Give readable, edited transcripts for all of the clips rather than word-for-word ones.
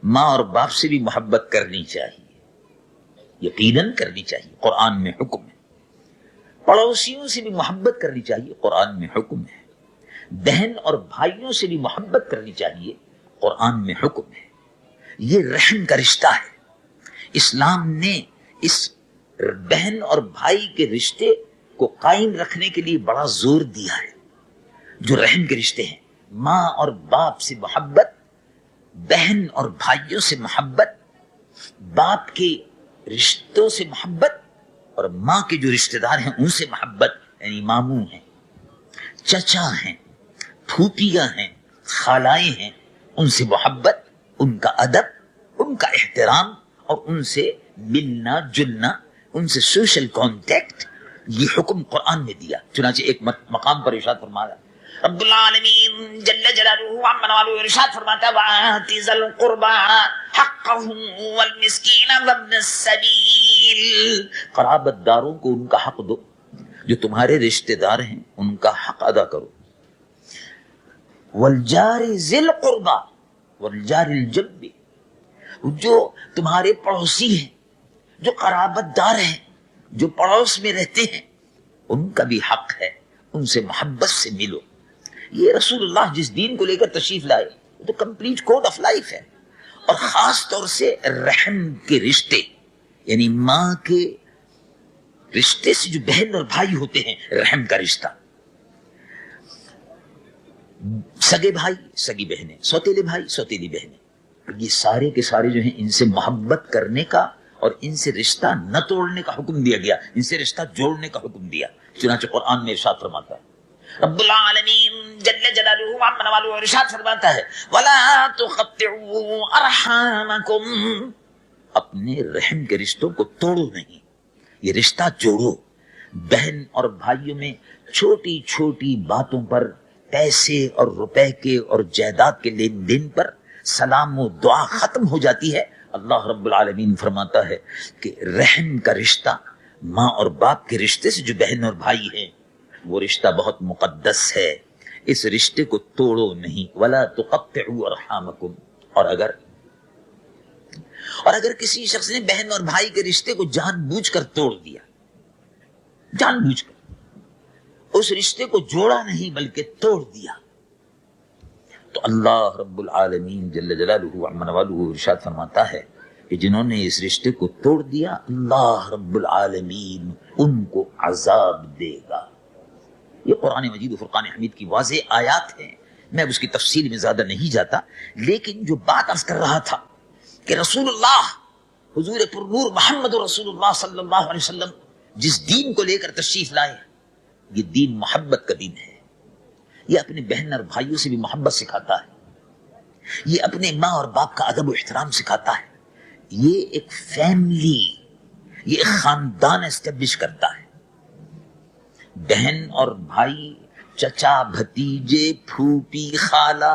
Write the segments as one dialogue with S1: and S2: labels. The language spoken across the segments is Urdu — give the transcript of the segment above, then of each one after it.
S1: ماں اور باپ سے بھی محبت کرنی چاہیے، یقیناً کرنی چاہیے، قرآن میں حکم ہے۔ پڑوسیوں سے بھی محبت کرنی چاہیے، قرآن میں حکم ہے۔ بہن اور بھائیوں سے بھی محبت کرنی چاہیے، قرآن میں حکم ہے۔ یہ رحم کا رشتہ ہے۔ اسلام نے اس بہن اور بھائی کے رشتے کو قائم رکھنے کے لیے بڑا زور دیا ہے۔ جو رحم کے رشتے ہیں، ماں اور باپ سے محبت، بہن اور بھائیوں سے محبت، باپ کے رشتوں سے محبت، اور ماں کے جو رشتہ دار ہیں ان سے محبت، یعنی ماموں ہیں، چچا ہیں، پھوپھیاں ہیں، خالائیں ہیں، ان سے محبت، ان کا ادب، ان کا احترام، اور ان سے ملنا جلنا، ان سے سوشل کانٹیکٹ، یہ حکم قرآن نے دیا۔ چنانچہ ایک مقام پر ارشاد فرمایا، رب العالمین جل جلالہ عما والہ ارشاد فرماتا ہے وَآتِ ذَا الْقُرْبَى حَقَّهُ وَالْمِسْكِينَ وَابْنَ السَّبِيلِ، قرابت داروں کو ان کا حق دو، جو تمہارے رشتہ دار ہیں ان کا حق ادا کرو۔ وَالْجَارِ ذِي الْقُرْبَى وَالْجَارِ الْجَنْبِ، جو تمہارے پڑوسی ہیں، جو قرابت دار ہیں، جو پڑوس میں رہتے ہیں، ان کا بھی حق ہے، ان سے محبت سے ملو۔ یہ رسول اللہ جس دین کو لے کر تشریف لائے وہ تو کمپلیٹ کوڈ آف لائف ہے، اور خاص طور سے رحم کے رشتے، یعنی ماں کے رشتے سے جو بہن اور بھائی ہوتے ہیں، رحم کا رشتہ، سگے بھائی سگی بہنیں، سوتیلے بھائی سوتیلی بہنیں، یہ سارے کے سارے جو ہیں ان سے محبت کرنے کا اور ان سے رشتہ نہ توڑنے کا حکم دیا گیا، ان سے رشتہ جوڑنے کا حکم دیا۔ چنانچہ قرآن میں ارشاد فرماتا ہے، رب العالمین جل جلالہ عما والہ ارشاد فرماتا ہے وَلَا تُقَطِّعُوا أَرْحَامَكُمْ، اپنے رحم کے رشتوں کو توڑو نہیں، یہ رشتہ جوڑو۔ بہن اور بھائیوں میں چھوٹی چھوٹی باتوں پر، پیسے اور روپے کے اور جائیداد کے لین دین پر سلام و دعا ختم ہو جاتی ہے۔ اللہ رب العالمین فرماتا ہے کہ رحم کا رشتہ، ماں اور باپ کے رشتے سے جو بہن اور بھائی ہیں، وہ رشتہ بہت مقدس ہے، اس رشتے کو توڑو نہیں۔ وَلَا تُقَطِّعُوا أَرْحَامَكُمْ، اور اگر کسی شخص نے بہن اور بھائی کے رشتے کو جان بوجھ کر توڑ دیا، جان بوجھ کر اس رشتے کو جوڑا نہیں بلکہ توڑ دیا، تو اللہ رب العالمین جل جلالہ عما والہ ارشاد فرماتا ہے کہ جنہوں نے اس رشتے کو توڑ دیا، اللہ رب العالمین ان کو عذاب دے گا۔ یہ قرآن مجید و فرقان حمید کی واضح آیات ہیں، میں اب اس کی تفصیل میں زیادہ نہیں جاتا، لیکن جو بات عرض کر رہا تھا کہ رسول اللہ حضور پر نور محمد رسول اللہ صلی اللہ علیہ وسلم جس دین کو لے کر تشریف لائے، یہ دین محبت کا دین ہے۔ یہ اپنے بہن اور بھائیوں سے بھی محبت سکھاتا ہے، یہ اپنے ماں اور باپ کا ادب و احترام سکھاتا ہے، یہ ایک فیملی، یہ ایک خاندان اسٹیبلش کرتا ہے۔ بہن اور بھائی، چچا بھتیجے، پھوپھی خالہ،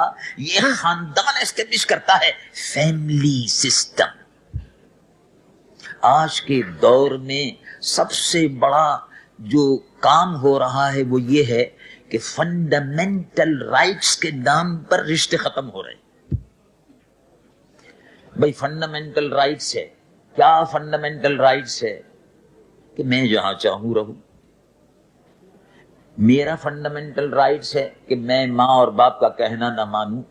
S1: یہ خاندان اسٹیبلش کرتا ہے، فیملی سسٹم۔ آج کے دور میں سب سے بڑا جو کام ہو رہا ہے وہ یہ ہے کہ فنڈامنٹل رائٹس کے نام پر رشتے ختم ہو رہے ہیں۔ بھائی فنڈامنٹل رائٹس ہے کیا؟ فنڈامنٹل رائٹس ہے کہ میں جہاں چاہوں رہوں، میرا فنڈامنٹل رائٹس ہے کہ میں ماں اور باپ کا کہنا نہ مانوں،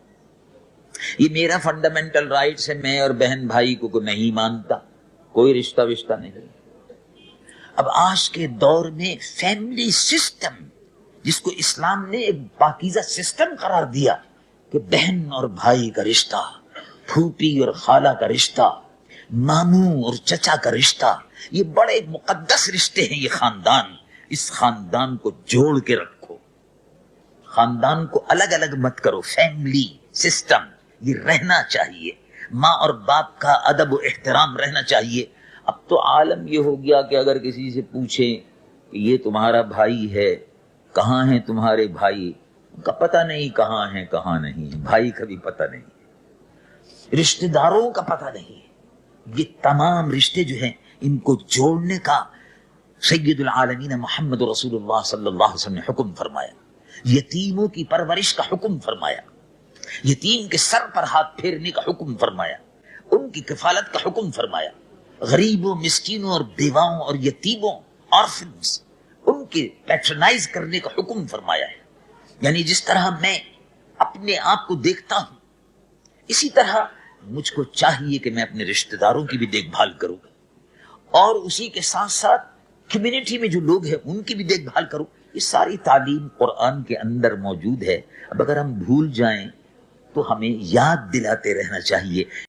S1: یہ میرا فنڈامنٹل رائٹس ہے میں اور بہن بھائی کو نہیں مانتا، کوئی رشتہ وشتہ نہیں۔ اب آج کے دور میں فیملی سسٹم، جس کو اسلام نے ایک پاکیزہ سسٹم قرار دیا کہ بہن اور بھائی کا رشتہ، پھوپھی اور خالہ کا رشتہ، ماموں اور چچا کا رشتہ، یہ بڑے مقدس رشتے ہیں۔ یہ خاندان، اس خاندان کو جوڑ کے رکھو، خاندان کو الگ الگ مت کرو، فیملی سسٹم یہ رہنا چاہیے، ماں اور باپ کا ادب و احترام رہنا چاہیے۔ اب تو عالم یہ ہو گیا کہ اگر کسی سے پوچھیں کہ یہ تمہارا بھائی ہے، کہاں ہیں تمہارے بھائی، ان کا پتہ نہیں کہاں ہیں کہاں نہیں ہے، بھائی کا بھی پتہ نہیں، رشتہ داروں کا پتہ نہیں۔ یہ تمام رشتے جو ہیں ان کو جوڑنے کا سید العالمین محمد رسول اللہ صلی اللہ علیہ وسلم نے حکم فرمایا، یتیموں کی پرورش کا حکم فرمایا، یتیم کے سر پر ہاتھ پھیرنے کا حکم فرمایا، ان کی کفالت کا حکم فرمایا، غریبوں، مسکینوں اور بیواؤں اور یتیموں، آرفنز، ان کے پیٹرنائز کرنے کا حکم فرمایا ہے۔ یعنی جس طرح میں اپنے آپ کو دیکھتا ہوں، اسی طرح مجھ کو چاہیے کہ میں اپنے رشتہ داروں کی بھی دیکھ بھال کروں، اور اسی کے ساتھ ساتھ کمیونٹی میں جو لوگ ہیں ان کی بھی دیکھ بھال کروں۔ یہ ساری تعلیم قرآن کے اندر موجود ہے۔ اب اگر ہم بھول جائیں تو ہمیں یاد دلاتے رہنا چاہیے